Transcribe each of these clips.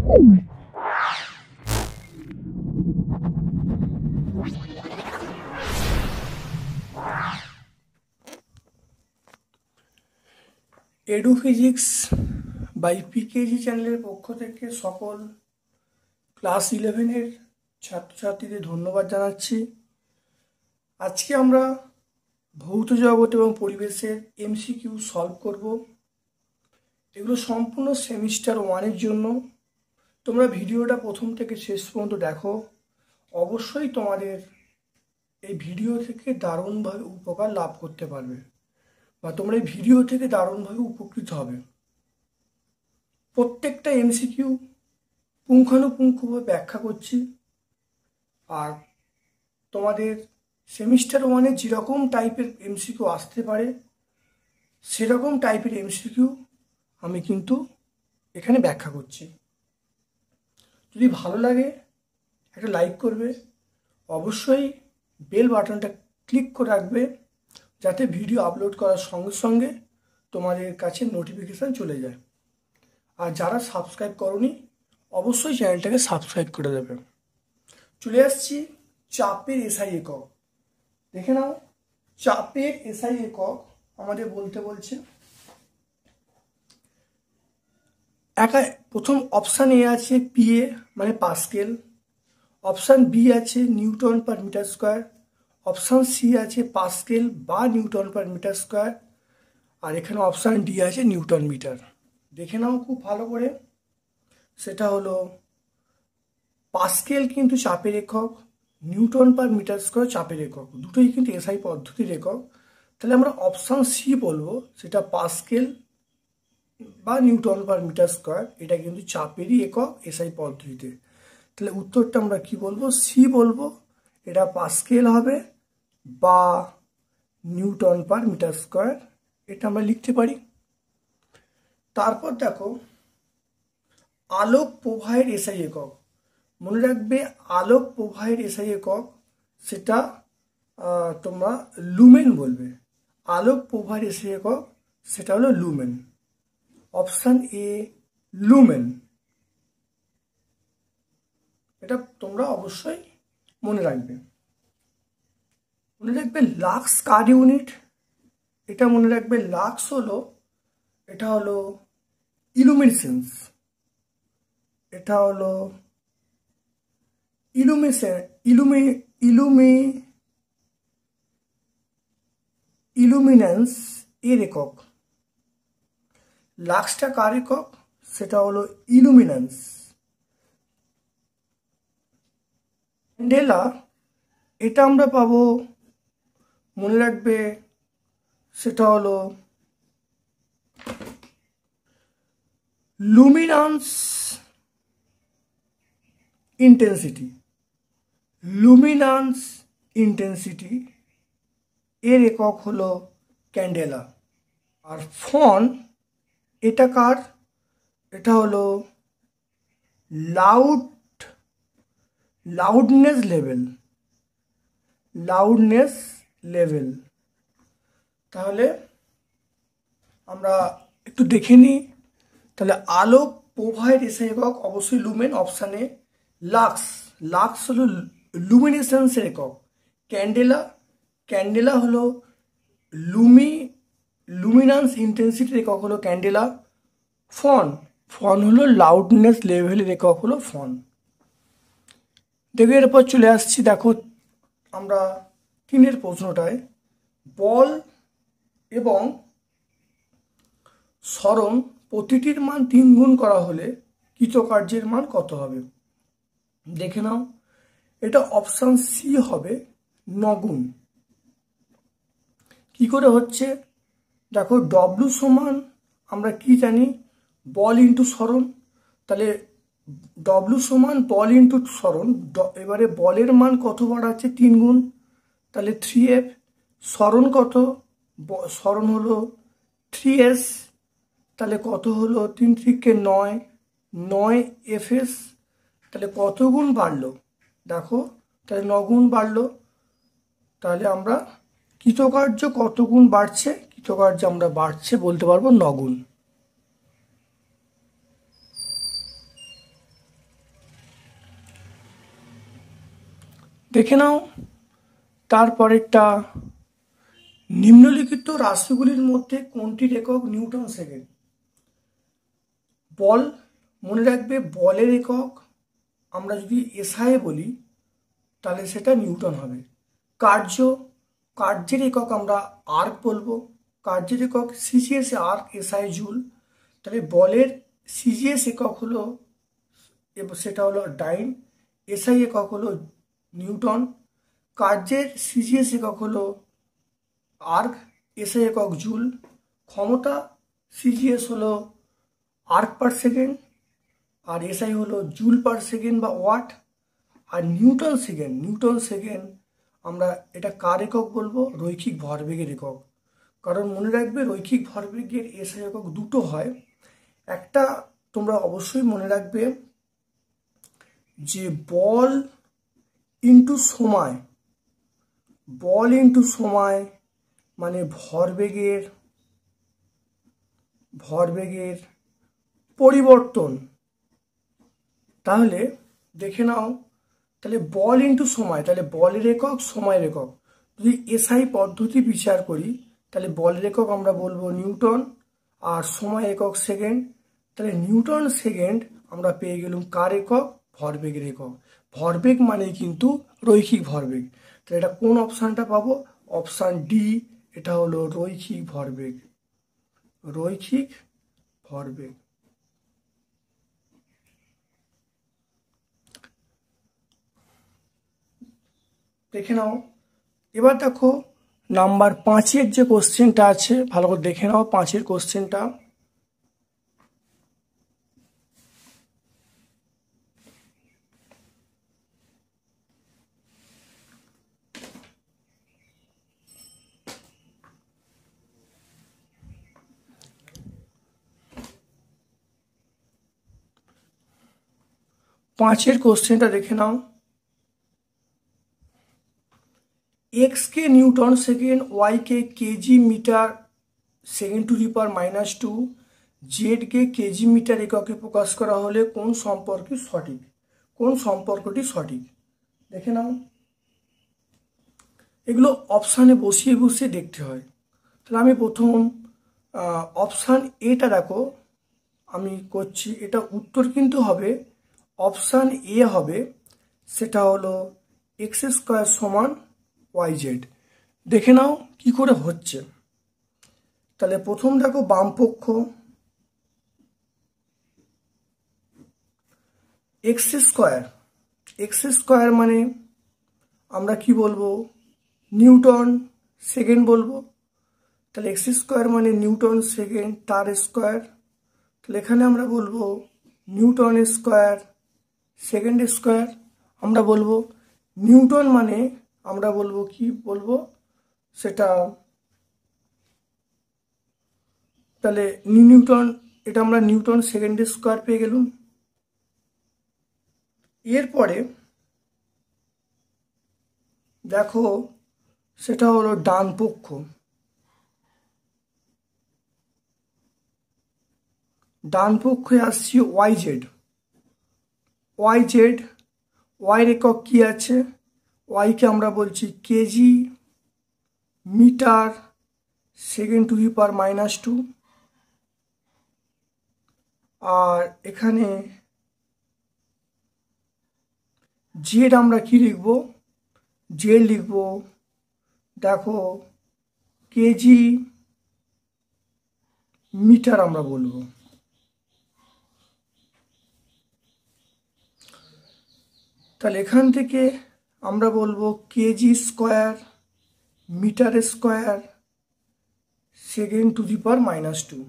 Edu physics by PKG চ্যানেলের পক্ষ থেকে সকল ক্লাস 11-এর ছাত্রছাত্রীদের ধন্যবাদ জানাচ্ছি। আজকে আমরা ভৌত জগৎ এবং পরিবেশের এমসিকিউ সলভ করব। এগুলো সম্পূর্ণ সেমিস্টার 1-এর জন্য। তোমরা ভিডিওটা প্রথম থেকে শেষ পর্যন্ত দেখো। অবশ্যই তোমাদের এই ভিডিও থেকে দারুণভাবে উপকার লাভ করতে পারবে বা তোমরা এই ভিডিও থেকে দারুণভাবে উপকৃত হবে। প্রত্যেকটা এমসিকিউ পুঙ্খানুপুঙ্খভাবে ব্যাখ্যা করছি। আর তোমাদের সেমিস্টার 1-এ যেরকম টাইপের এমসিকিউ আসতে পারে সেরকম টাইপের এমসিকিউ আমি কিন্তু এখানে ব্যাখ্যা করছি। যদি ভালো লাগে একটা লাইক করবে, অবশ্যই বেল বাটনটা ক্লিক করে রাখবে যাতে ভিডিও আপলোড করার সঙ্গে সঙ্গে তোমাদের কাছে নোটিফিকেশান চলে যায়। আর যারা সাবস্ক্রাইব করোনি অবশ্যই চ্যানেলটাকে সাবস্ক্রাইব করে দেবে। চলে আসছি চাপের এসআই একক। দেখে নাও, চাপের এসআই একক আমাদের বলতে বলছে প্রথম অপশান এ আছে পিএ মানে পাস্কেল, অপশান বি আছে newton per metre square, option C আছে পাস্কেল বা নিউটন পার মিটার স্কোয়ার, আর এখানে অপশান ডি আছে নিউটন মিটার। দেখে নাও খুব ভালো করে। সেটা হলো পাস্কেল কিন্তু চাপের একক, নিউটন পার মিটার স্কোয়ার চাপের একক, দুটোই কিন্তু এসআই পদ্ধতির একক। তাহলে আমরা অপশান সি বলবো, সেটা পাস্কেল বা নিউটন পার মিটার স্কোয়ার, এটা কিন্তু চাপেরই একক এসআই পদ্ধতিতে। তাহলে উত্তরটা আমরা কি বলবো? সি বলবো। এটা পাস্কেল হবে বা নিউটন পার মিটার স্কোয়ার, এটা আমরা লিখতে পারি। তারপর দেখো আলোক প্রবাহের এসআই একক। মনে রাখবে আলোক প্রবাহের এসআই একক সেটা তোমরা লুমেন বলবে। আলোক প্রবাহের এসআই একক সেটা হলো লুমেন। অপশান এ লুমেন, এটা তোমরা অবশ্যই মনে রাখবে। মনে রাখবে লাক্স কার ইউনিট, এটা মনে রাখবে লাক্স হলো, এটা হলো ইলুমিনেসেন্স, এটা হলো ইলুমিনেন্স এর একক। লাক্সটা কার একক? সেটা হলো ইলুমিনেন্স। ক্যান্ডেলা, এটা আমরা পাবো, মনে রাখবে সেটা হলো লুমিনান্স ইন্টেন্সিটি। লুমিনান্স ইন্টেন্সিটি এর একক হলো ক্যান্ডেলা। আর ফন, এটা কার? এটা হলো লাউডনেস লেভেল। তাহলে আমরা একটু দেখে নিই। তাহলে আলোক প্রবাহের এসআই একক অবশ্যই লুমেন, অপশানে লাক্স হলো লুমিনেসেন্সের একক। ক্যান্ডেলা হলো লুমিনান্স ইন্টেন্সিটির একক হলো ক্যান্ডেলা। ফন হলো লাউডনেস লেভেলের একক হলো ফন। দেখো এরপর চলে আসছি, দেখো আমরা 3-এর প্রশ্নটায় বল এবং সরণ প্রতিটির মান 3 গুণ করা হলে কৃতকার্যের মান কত হবে? দেখে নাও, এটা অপশান সি হবে 9 গুণ। কি করে হচ্ছে? দেখো ডব্লু সমান আমরা কি জানি? বল ইন্টু সরণ। তাহলে ডব্লু সমান বল ইন্টু সরণ। এবারে বলের মান কত বাড়াচ্ছে? 3 গুণ, তাহলে 3F। সরণ কত? সরণ হলো 3S, তাহলে কত হলো? 3 3 9 FS। তাহলে কত গুণ বাড়লো? দেখো তাহলে 9 গুণ বাড়লো। তাহলে আমরা কৃতকার্য কত গুণ বাড়ছে? কৃতকার্য আমরা বাড়ছে বলতে পারবো 9 গুণ। দেখে নাও তারপরেরটা, নিম্নলিখিত রাশিগুলির মধ্যে কোনটির একক নিউটন সেকেন্ড। বল, মনে রাখবে বলের একক আমরা যদি এসআই বলি তাহলে সেটা নিউটন হবে। কার্যের একক আমরা আর্ক বলবো, কার্যের একক সিজিএস আর্ক, এসআই জুল। তাহলে বলের সিজিএস একক হলো, সেটা হলো ডাইন, এসআই একক হলো নিউটন। কার্যের সিজিএস একক হলো আর্ক, এসআই একক জুল। ক্ষমতা সিজিএস হলো আর্ক পার সেকেন্ড আর এসআই হলো জুল পার সেকেন্ড বা ওয়াট। আর নিউটন সেকেন্ড আমরা এটা কার একক বলবো, রৈখিক ভরবেগের একক। কারণ মনে রাখবে রৈখিক ভরবেগের এসআই একক দুটো হয়। একটা তোমরা অবশ্যই মনে রাখবে যে বল ইন্টু সময় মানে ভরবেগের পরিবর্তন। তাহলে দেখে নাও, তাহলে বল ইন্টু সময়, তাহলে বলের একক সময়ের একক। যদি এসআই পদ্ধতি বিচার করি তাহলে বলের একক আমরা বলবো নিউটন আর সময় একক সেকেন্ড। তাহলে নিউটন সেকেন্ড আমরা পেয়ে গেলাম কার একক, ভরবেগের একক। ভরবেগ মানেই কিন্তু রৈখিক ভরবেগ। তাহলে এটা কোন অপশানটা পাবো, অপশান ডি, এটা হলো রৈখিক ভরবেগ। দেখে নাও, এবার দেখো নাম্বার 5-এর যে কোশ্চেনটা আছে ভালো করে দেখে নাও। 5-এর কোশ্চেনটা, দেখে নাও। एक्स के न्यूटन सेकेंड, वाई के KG metre second to the power -2, Z কে কেজি মিটার এককে প্রকাশ করা হলে কোন সম্পর্কটি সঠিক। দেখে নাও, এগুলো অপশানে বসিয়ে দেখতে হয়। তাহলে আমি প্রথম অপশান এটা দেখো আমি করছি, এটা উত্তর কিন্তু হবে অপশান এ হবে, সেটা হলো এক্স স্কোয়ার সমান YZ। দেখে নাও কি করে হচ্ছে। তাহলে প্রথম দেখো বামপক্ষ এক্স স্কোয়ার মানে আমরা কি বলবো, নিউটন সেকেন্ড বলবো। তাহলে এক্স স্কোয়ার মানে নিউটন সেকেন্ড তার স্কোয়ার। তাহলে এখানে আমরা বলবো নিউটন স্কোয়ার সেকেন্ড স্কোয়ার। আমরা বলবো নিউটন মানে আমরা বলবো কি বলবো সেটা, তাহলে নিউটন, এটা আমরা নিউটন সেকেন্ড স্কোয়ার পেয়ে গেলাম। এরপরে দেখো সেটা হলো ডান পক্ষে আসছি ওয়াইয়ের একক কি আছে, ওয়াইকে আমরা বলছি KG metre second to the power -2। আর এখানে জেড আমরা কি লিখবো, জেড লিখবো দেখো কেজি মিটার আমরা বলবো। তাহলে এখান থেকে আমরা বলবো KG square metre square second to the power -2,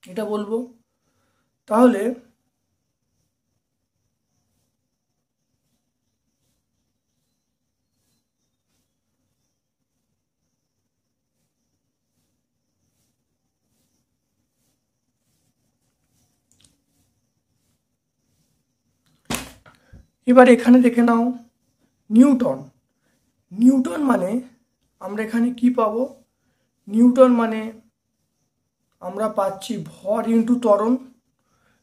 এটা বলবো। তাহলে এবার এখানে দেখে নাও নিউটন মানে আমরা এখানে কি পাবো, নিউটন মানে আমরা পাচ্ছি ভর ইন্টু ত্বরণ।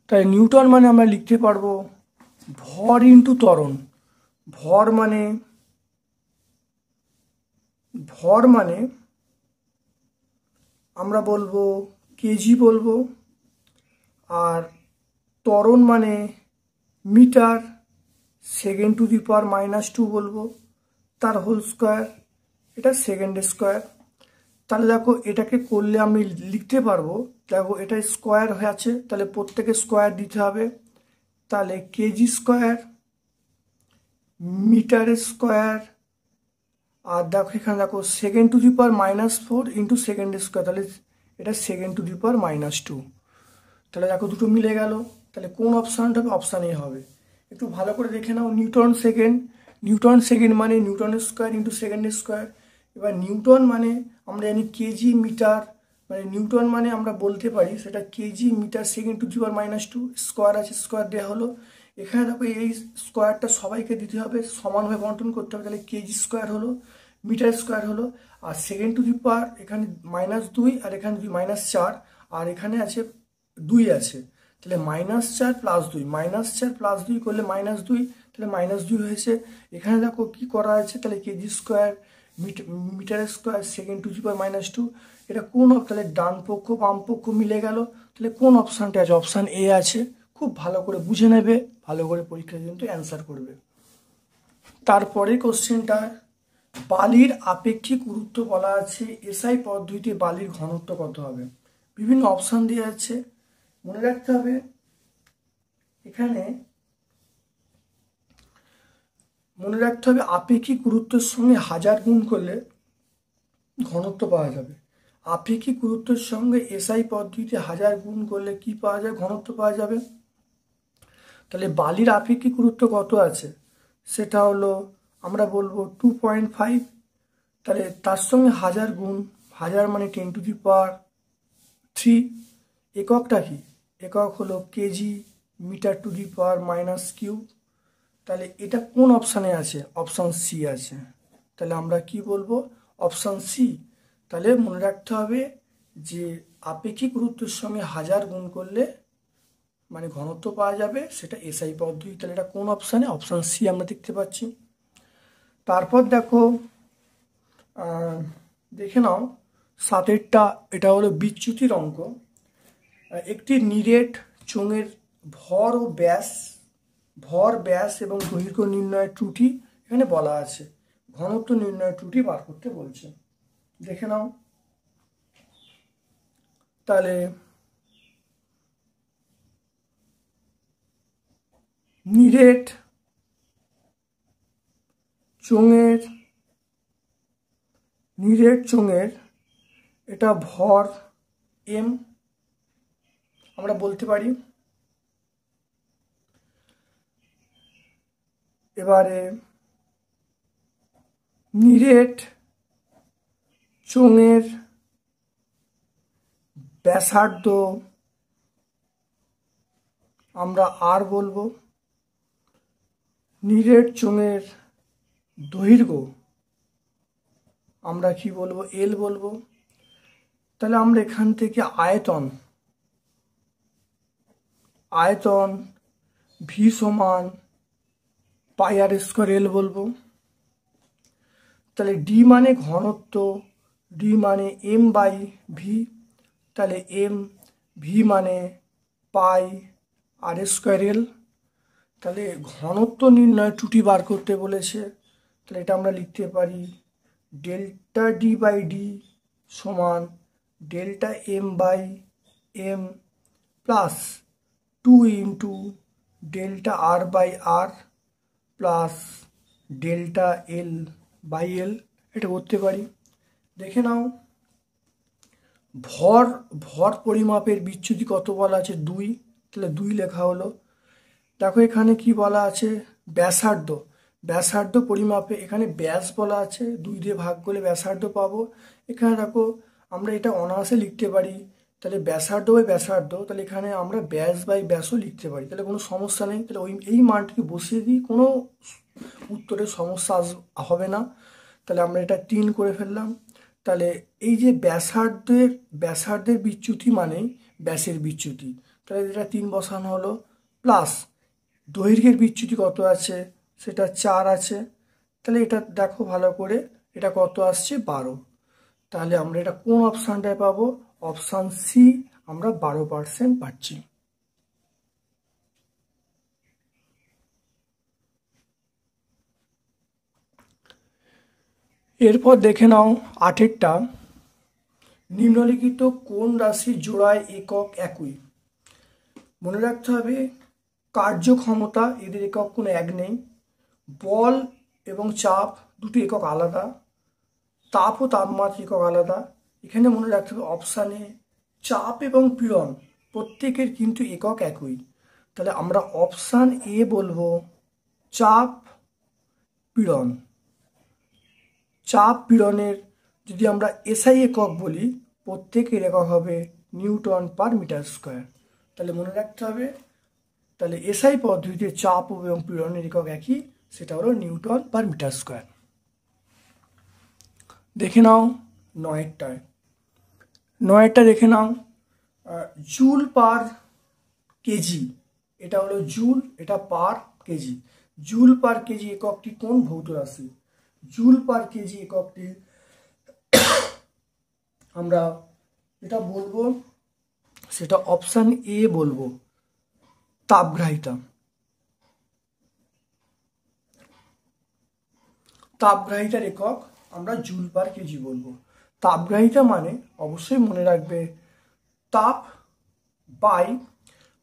তাই নিউটন মানে আমরা লিখতে পারবো ভর ইন্টু ত্বরণ। ভর মানে আমরা বলবো কেজি বলবো, আর ত্বরণ মানে metre second to the power -2 বলবো, তার হোল স্কোয়ার, এটা সেকেন্ড স্কোয়ার। তাহলে দেখো এটাকে করলে আমি লিখতে পারবো, দেখো এটা স্কোয়ার হয়ে আছে, তাহলে প্রত্যেকে স্কোয়ার দিতে হবে। তাহলে কেজি স্কোয়ার, মিটার স্কোয়ার, আর দেখো এখানে দেখো second to the power -4 into second square, তাহলে এটা সেকেন্ড টু দি পাওয়ার -2। তাহলে দেখো দুটো মিলে গেল। তাহলে কোন অপশানটা হবে? অপশান এ হবে। একটু ভালো করে দেখে নাও, নিউটন সেকেন্ড। নিউটন সেকেন্ড মানে Newton square into second square. এবার নিউটন মানে আমরা জানি কেজি মিটার, মানে নিউটন মানে আমরা বলতে পারি সেটা KG metre second to the power -2, square আছে স্কোয়ার দেওয়া হলো। এখানে দেখো এই স্কোয়ারটা সবাইকে দিতে হবে, সমানভাবে বন্টন করতে হবে, তাহলে কেজি স্কোয়ার হলো, মিটার স্কোয়ার হলো, আর সেকেন্ড টু দি পাওয়ার এখানে -2 আর এখানে -4, আর এখানে আছে 2 আছে, তাহলে -4 + 2, -4 + 2 করলে -2, তাহলে -2 হয়েছে। এখানে দেখো কি করা আছে, তাহলে KG square metre square second to the power -2, এটা কোন, তাহলে ডান পক্ষ বাম পক্ষ মিলে গেল। তাহলে কোন অপশানটা আছে? অপশান এ আছে। খুব ভালো করে বুঝে নেবে, ভালো করে পরীক্ষায় কিন্তু অ্যান্সার করবে। তারপরে কোশ্চেনটা, বালির আপেক্ষিক গুরুত্ব বলা আছে, এসআই পদ্ধতিতে বালির ঘনত্ব কত হবে? বিভিন্ন অপশান দেওয়া আছে, মনে রাখতে হবে। এখানে মনে রাখতে হবে আপেক্ষিক গুরুত্বের সঙ্গে 1000 গুণ করলে ঘনত্ব পাওয়া যাবে। আপেক্ষিক গুরুত্বের সঙ্গে এসআই পদ্ধতিতে 1000 গুণ করলে কি পাওয়া যায়? ঘনত্ব পাওয়া যাবে। তাহলে বালির আপেক্ষিক গুরুত্ব কত আছে? সেটা হলো আমরা বলবো 2.5। তাহলে তার সঙ্গে 1000 গুণ, 1000 মানে 10 টু দি পাওয়ার 3। এককটা কি? একক হলো KG metre to the power -cube. তাহলে এটা কোন অপশানে আছে? অপশান সি আছে। তাহলে আমরা কি বলবো? Option C. তাহলে মনে রাখতে হবে যে আপেক্ষিক গুরুত্বের সঙ্গে 1000 গুণ করলে মানে ঘনত্ব পাওয়া যাবে, সেটা এসআই পদ্ধতি। তাহলে এটা কোন অপশানে? অপশান সি আমরা দেখতে পাচ্ছি। তারপর দেখো দেখে নাও 7এরটা, এটা হলো বিচ্যুতির অঙ্ক। একটি নিরেট চোঙের ভর ব্যাস এবং দৈর্ঘ্য নির্ণয়ের ত্রুটি এখানে বলা আছে, ঘনত্ব নির্ণয়ের ত্রুটি বার করতে বলছে। দেখে নাও। তাহলে নিরেট চোঙের এটা ভর এম আমরা বলতে পারি। এবারে নিরেট চোঙের ব্যাসার্ধ আমরা আর বলবো, নিরেট চোঙের দৈর্ঘ্য আমরা কি বলবো? এল বলবো। তাহলে আমরা এখান থেকে আয়তন ভি সমান πr² এল বলবো। তাহলে ডি মানে ঘনত্ব, ডি মানে m/v, তাহলে ভি মানে πr² এল। তাহলে ঘনত্ব নির্ণয় ত্রুটি বার করতে বলেছে, তাহলে এটা আমরা লিখতে পারি ডেল্টা ডি/ডি সমান delta m/m plus 2 into delta r/r plus delta l/l, এটা করতে পারি। দেখে নাও, ভর পরিমাপের বিচ্যুতি কত বলা আছে? 2। তাহলে 2 লেখা হলো। দেখো এখানে কি বলা আছে? ব্যাসার্ধ পরিমাপে এখানে ব্যাস বলা আছে, 2 দিয়ে ভাগ করলে ব্যাসার্ধ পাবো। এখানে দেখো আমরা এটা অনায়াসে লিখতে পারি, তাহলে ব্যাসার্ধ বাই ব্যাসার্ধ, তাহলে এখানে আমরা ব্যাস বাই ব্যাসও লিখতে পারি, তাহলে কোনো সমস্যা নেই। তাহলে এই মানটিকে বসিয়ে দিই, কোনো উত্তরের সমস্যা হবে না। তাহলে আমরা এটা 3 করে ফেললাম। তাহলে এই যে ব্যাসার্ধের বিচ্যুতি মানেই ব্যাসের বিচ্যুতি, তাহলে এটা 3 বসানো হলো, প্লাস দৈর্ঘ্যের বিচ্যুতি কত আছে, সেটা 4 আছে। তাহলে এটা দেখো ভালো করে, এটা কত আসছে 12। তাহলে আমরা এটা কোন অপশানটায় পাবো? অপশান সি, আমরা 12% পাচ্ছি। এরপর দেখে নাও 8টা, নিম্নলিখিত কোন রাশির জোড়ায় একক একই? মনে রাখতে হবে কার্যক্ষমতা এদের একক কোনো এক নেই, বল এবং চাপ দুটি একক আলাদা, তাপ ও তাপমাত্রা একক আলাদা। এখানে মনে রাখতে হবে অপশানে চাপ এবং পীড়ন প্রত্যেকের কিন্তু একক একই। তাহলে আমরা অপশান এ বলবো চাপ পীড়ন। চাপ পীড়নের যদি আমরা এসআই একক বলি, প্রত্যেকের একক হবে নিউটন পার মিটার স্কোয়ার। তাহলে মনে রাখতে হবে, তাহলে এসআই পদ্ধতিতে চাপ এবং পীড়নের একক একই, সেটা হলো নিউটন পার মিটার স্কোয়ার। দেখে নাও 9টা দেখে নাও, জুল পার কেজি, এটা হলো জুল, এটা পার কেজি। জুল পার কেজি এককটি কোন ভৌত রাশি? জুল পার কেজি এককটি আমরা এটা বলবো, সেটা অপশান এ বলবো তাপগ্রাহিতা। তাপগ্রাহিতার একক আমরা জুল পার কেজি বলবো। তাপগ্রাহিতা মানে অবশ্যই মনে রাখবে তাপ বাই,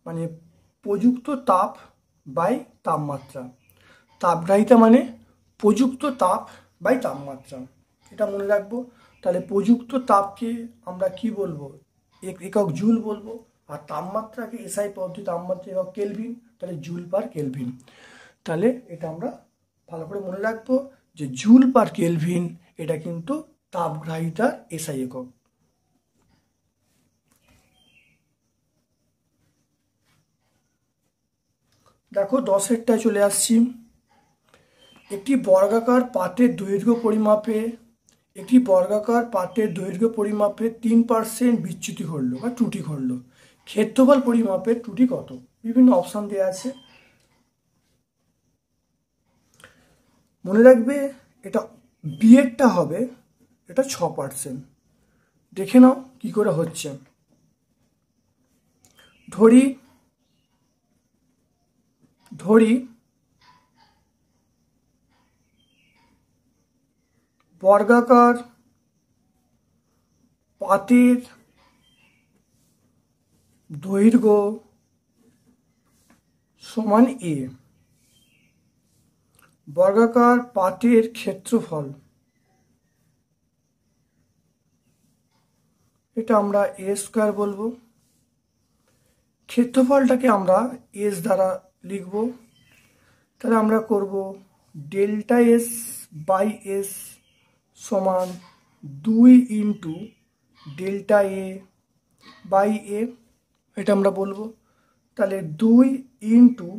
মানে প্রযুক্ত তাপ বাই তাপমাত্রা। তাপগ্রাহিতা মানে প্রযুক্ত তাপ বাই তাপমাত্রা, এটা মনে রাখবো। তাহলে প্রযুক্ত তাপকে আমরা কি বলবো? একক জুল বলবো। আর তাপমাত্রাকে এসআই পদ্ধতি তাপমাত্রা একক কেলভিন, তাহলে জুল পার কেলভিন। তাহলে এটা আমরা ভালো করে মনে রাখবো যে জুল পার কেলভিন এটা কিন্তু তাপগ্রাহিতার এসআই একক। দেখো 10এরটায় চলে আসছি। একটি বর্গাকার পাতের দৈর্ঘ্য পরিমাপে 3% বিচ্যুতি ঘটলো বা ত্রুটি ঘটলো, ক্ষেত্রফল পরিমাপের ত্রুটি কত? বিভিন্ন অপশান দেওয়া আছে। মনে রাখবে এটা বিয়েরটা হবে, এটা 6%। দেখে নাও কি করে হচ্ছে। ধরি বর্গাকার পাতের দৈর্ঘ্য সমান এ, বর্গাকার পাতের ক্ষেত্রফল এটা আমরা এ স্কোয়ার বলবো। ক্ষেত্রফলটাকে আমরা এস দ্বারা লিখব। তাহলে আমরা করব ডেল্টা এস বাই এস সমান 2 ইন্টু ডেল্টা এ বাই এ, এটা আমরা বলবো। তাহলে 2 ইন্টু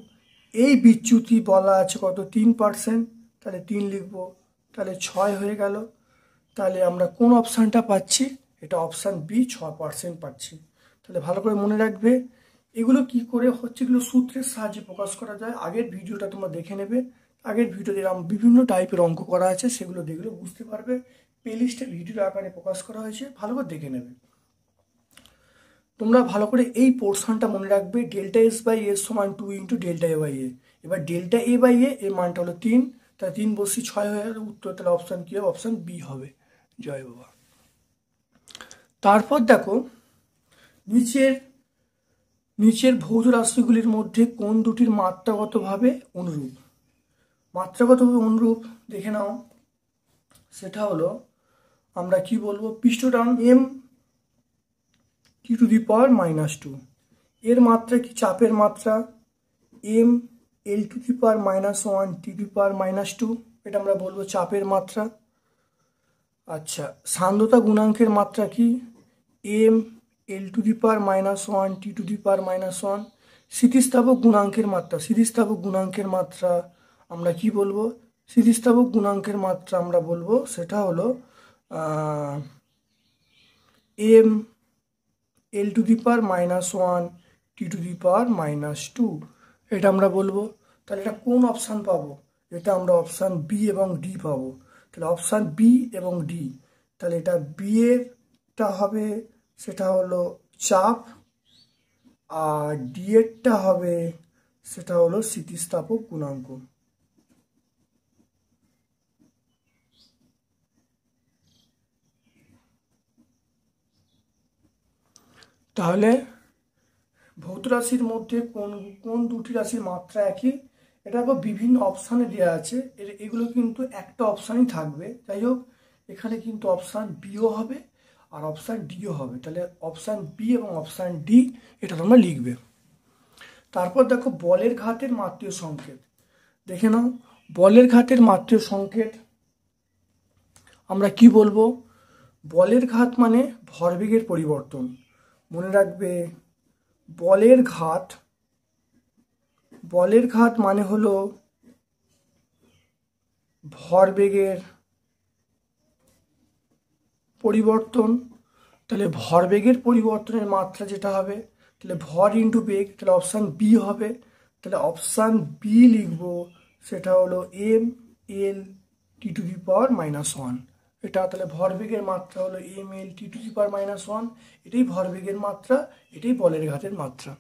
এই বিচ্যুতি বলা আছে কত? 3%, তাহলে 3 লিখবো। তাহলে 6 হয়ে গেল। তাহলে আমরা কোন অপশানটা পাচ্ছি? এটা অপশান বি, 6% পাচ্ছি। তাহলে ভালো করে মনে রাখবে এগুলো কি করে হচ্ছে, এগুলো সূত্রের সাহায্যে প্রকাশ করা যায়। আগের ভিডিওটা তোমরা দেখে নেবে, আগের ভিডিওতে বিভিন্ন টাইপের অঙ্ক করা আছে, সেগুলো দেখলে বুঝতে পারবে। প্লেলিস্টে ভিডিও আকারে প্রকাশ করা হয়েছে, ভালো করে দেখে নেবে। তোমরা ভালো করে এই পোর্শনটা মনে রাখবে, ডেল্টা এস বাই এস সমান 2 ইন্টু ডেল্টা এ বাই এ। এবার ডেল্টা এ বাই এর মানটা হলো 3, তাহলে 3 বসি 6 হয়ে গেল উত্তর। তাহলে অপশান কি হবে? অপশান বি হবে। জয় বাবা। তারপর দেখো নিচের ভৌত রাশিগুলির মধ্যে কোন দুটির মাত্রাগতভাবে অনুরূপ? মাত্রাগতভাবে অনুরূপ দেখে নাও, সেটা হলো আমরা কি বলবো? পৃষ্ঠটান M T to the power -2, এর মাত্রা কি? চাপের মাত্রা M L to the power -1 T to the power -2, এটা আমরা বলবো চাপের মাত্রা। আচ্ছা, সান্দ্রতা গুণাঙ্কের মাত্রা কি? M L to the power -1 T to the power -1। স্থিতিস্থাপক গুণাঙ্কের মাত্রা আমরা কি বলবো? স্থিতিস্থাপক গুণাঙ্কের মাত্রা আমরা বলবো সেটা হলো M L to the power -1 T to the power -2, এটা আমরা বলবো। তাহলে এটা কোন অপশান পাবো? এটা আমরা অপশান বি এবং ডি পাবো। তাহলে অপশান বি এবং ডি, তাহলে এটা বি এরটা হবে সেটা হলো চাপ, আর ডি এরটা হবে সেটা হলো স্থিতিস্থাপক গুণাঙ্ক। তাহলে ভৌত রাশির মধ্যে কোন কোন দুটি রাশির মাত্রা একই, এটা বিভিন্ন অপশানে দেওয়া আছে, এগুলো কিন্তু একটা অপশানই থাকবে। যাই হোক, এখানে কিন্তু অপশান বিও হবে আর অপশান ডিও হবে। তাহলে অপশান বি এবং অপশান ডি এটা তোমরা লিখবে। তারপর দেখো বলের ঘাতের মাত্রীয় সংকেত। দেখে নাও বলের ঘাতের মাত্রীয় সংকেত আমরা কি বলবো? বলের ঘাত মানে ভরবেগের পরিবর্তন। মনে রাখবে বলের ঘাত মানে হলো ভরবেগের পরিবর্তন। তাহলে ভরবেগের পরিবর্তনের মাত্রা যেটা হবে, তাহলে ভর ইন্টু বেগ, তাহলে অপশান বি হবে। তাহলে অপশান বি লিখবো সেটা হলো M L T to the power -1। এটা তাহলে ভরবেগের মাত্রা হলো M L T to the power -1। এটাই ভরবেগের মাত্রা, এটাই বলের ঘাতের মাত্রা।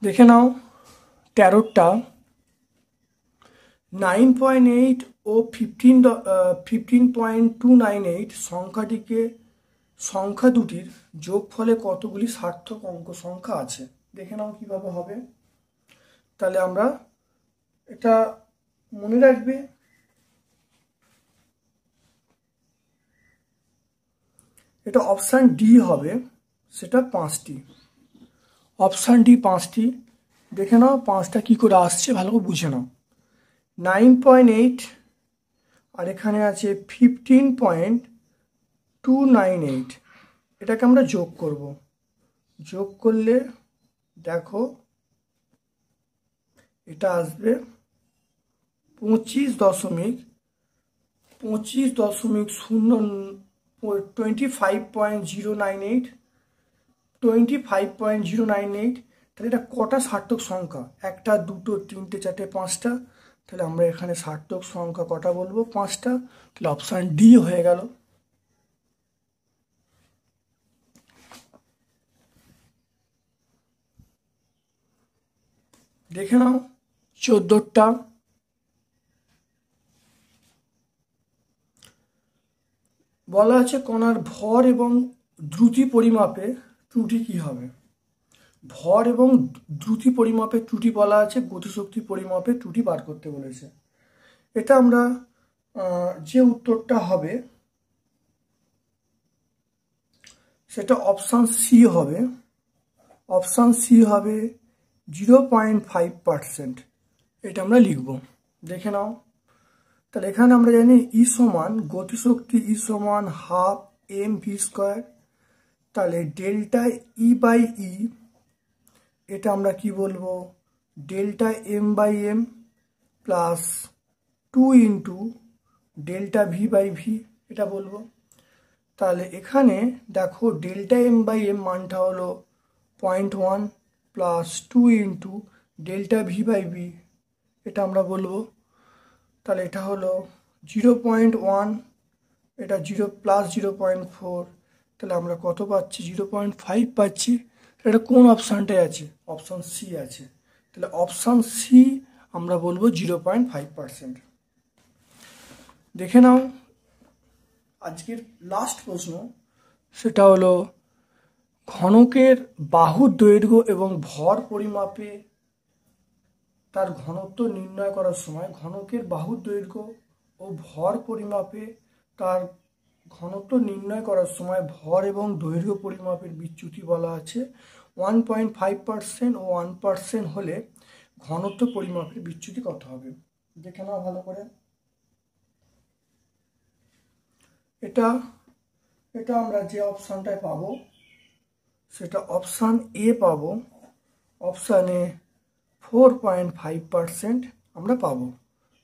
দেখে নাও 13টা 9.8 ও 15.298 সংখ্যা দুটির যোগফলে কতগুলি সার্থক অঙ্ক সংখ্যা আছে। দেখে নাও কিভাবে হবে। তাহলে আমরা এটা মনে রাখবে, এটা অপশান ডি হবে, সেটা 5টি। অপশান ডি 5টি। দেখে নাও 5টা কি করে আসছে ভালো করে বুঝে নাও। 9.8 আর এখানে আছে 15.298, এটাকে আমরা যোগ করব। যোগ করলে দেখো এটা আসবে 25.098 25.098। তাহলে এটা কটা সার্থক সংখ্যা? 1 2 3 4 5টা। তাহলে আমরা এখানে সার্থক সংখ্যা কটা বলবো? 5টা। তাহলে অপশান ডি হয়ে গেল। দেখে নাও 14টা বলা আছে কণার ভর এবং দ্রুতি পরিমাপে ত্রুটি কি হবে? ভর এবং দ্রুতি পরিমাপে ত্রুটি বলা আছে, গতিশক্তি পরিমাপে ত্রুটি বার করতে বলেছে। এটা আমরা যে উত্তরটা হবে সেটা অপশান সি হবে। অপশান সি হবে 0.5%। এটা আমরা লিখব। দেখে নাও, তাহলে এখানে আমরা জানি ই সমান গতিশক্তি, ই সমান হাফ এম ভি স্কোয়ার। তাহলে ডেল্টা ই বাই ই, এটা আমরা কি বলবো? Delta M by M plus 2 into delta V by V, এটা বলবো। তাহলে এখানে দেখো ডেল্টা এম বাই এম মানটা হলো 0.1 plus 2 into delta V by V, এটা আমরা বলবো। তাহলে এটা হলো 0.1, এটা 0 প্লাস 0.4, তাহলে আমরা কত পাচ্ছি? 0.5 পাচ্ছি। এটা কোন অপশানটায় আছে? অপশান সি আছে। তাহলে অপশান সি আমরা বলবো 0.5%। দেখে নাও আজকের লাস্ট প্রশ্ন, সেটা হলো ঘনকের বাহুর দৈর্ঘ্য এবং ভর পরিমাপে তার ঘনত্ব নির্ণয় করার সময় ঘনকের বাহুর দৈর্ঘ্য ও ভর পরিমাপে তার ঘনত্ব নির্ণয় করার সময় ভর এবং দৈর্ঘ্য পরিমাপের বিচ্যুতি বলা আছে 1.5% ও 1% হলে ঘনত্ব পরিমাপের বিচ্যুতি কত হবে? দেখে নাও ভালো করে। এটা আমরা যে অপশানটায় পাবো সেটা অপশান এ পাবো। অপশান এ 4.5%, আমরা পাবো।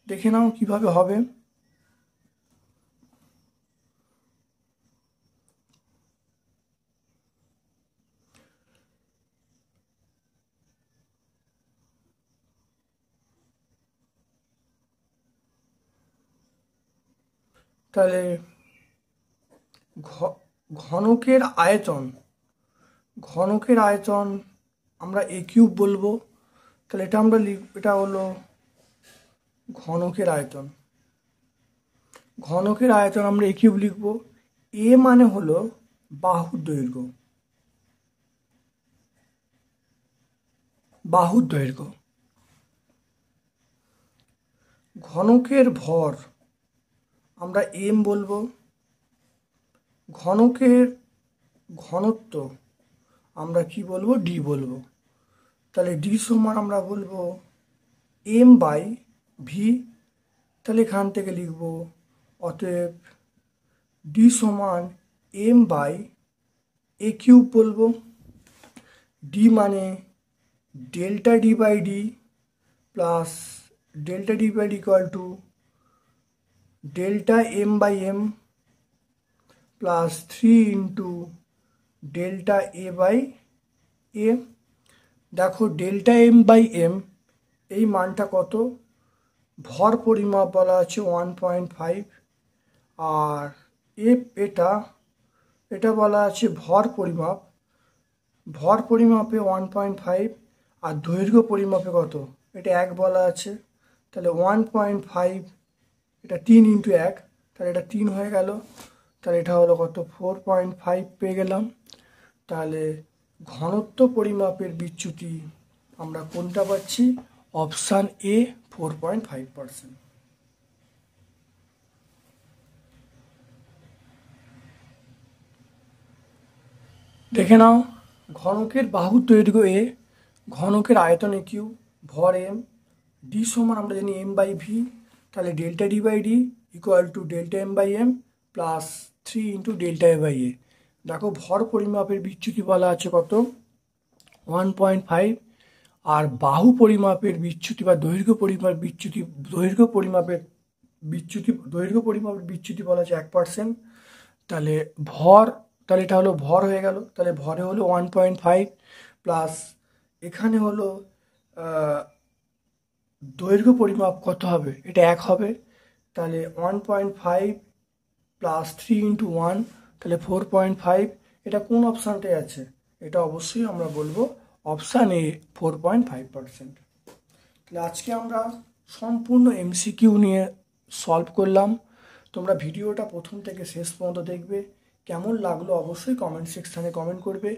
দেখে নাও কিভাবে হবে। তাহলে ঘনকের আয়তন, আমরা এ কিউব বলবো। তাহলে এটা আমরা এটা হলো ঘনকের আয়তন। আমরা এ কিউব লিখবো। এ মানে হলো বাহুর দৈর্ঘ্য। ঘনকের ভর আমরা এম বলবো। ঘনকের ঘনত্ব আমরা কি বলবো? ডি বলবো। তাহলে ডি সমান আমরা বলবো এম বাই ভি। তাহলে এখান থেকে লিখব অতএব ডি সমান এম বাই এ কিউব বলবো। ডি মানে delta D by D plus delta D by D equal to delta M by M plus 3 into delta A by A. দেখো ডেল্টা এম বাই এম এই মানটা কত? ভর পরিমাপ বলা আছে 1.5, আর এটা বলা আছে ভর পরিমাপে 1.5, আর দৈর্ঘ্য পরিমাপে কত? এটা 1 বলা আছে। তাহলে 1.5 এটা 3 ইন্টু 1, তাহলে এটা 3 হয়ে গেল। তাহলে এটা হলো কত? 4.5 পেয়ে গেলাম। তাহলে ঘনত্ব পরিমাপের বিচ্যুতি আমরা কোনটা পাচ্ছি? Option A, 4.5%। দেখে নাও, ঘনকের বাহুর দৈর্ঘ্য এ, ঘনকের আয়তন এ কিউ, ভর এম, ডি সমান আমরা জানি এম বাই ভি। তাহলে delta D by D equal to delta M by M plus 3 into delta A by A. দেখো ভর পরিমাপের বিচ্যুতি বলা আছে কত? 1.5, আর বাহু পরিমাপের বিচ্যুতি বা দৈর্ঘ্য পরিমাপের বিচ্যুতি বলা আছে 1%। তাহলে এটা হলো ভর হয়ে গেল। তাহলে ভরে হলো 1.5 প্লাস এখানে হলো দৈর্ঘ্য পরিমাপ কত হবে? এটা 1 হবে। তাহলে 1.5 প্লাস 3 ইন্টু 1, তাহলে 4.5। এটা কোন অপশানটায় আছে? এটা অবশ্যই আমরা বলবো অপশান এ, 4.5%। তাহলে আজকে আমরা সম্পূর্ণ এমসিকিউ নিয়ে সলভ করলাম। তোমরা ভিডিওটা প্রথম থেকে শেষ পর্যন্ত দেখবে। কেমন লাগলো অবশ্যই কমেন্ট সেকশানে কমেন্ট করবে।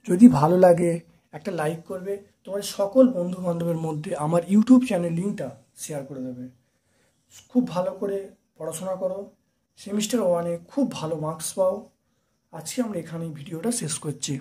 যদি ভালো লাগে একটা লাইক করবে। তোমার সকল বন্ধু বান্ধবের মধ্যে আমার ইউটিউব চ্যানেল লিঙ্কটা শেয়ার করে দেবে। খুব ভালো করে পড়াশোনা করো, সেমিস্টার 1-এ খুব ভালো মার্কস পাও। আজকে আমরা এখানেই ভিডিওটা শেষ করছি।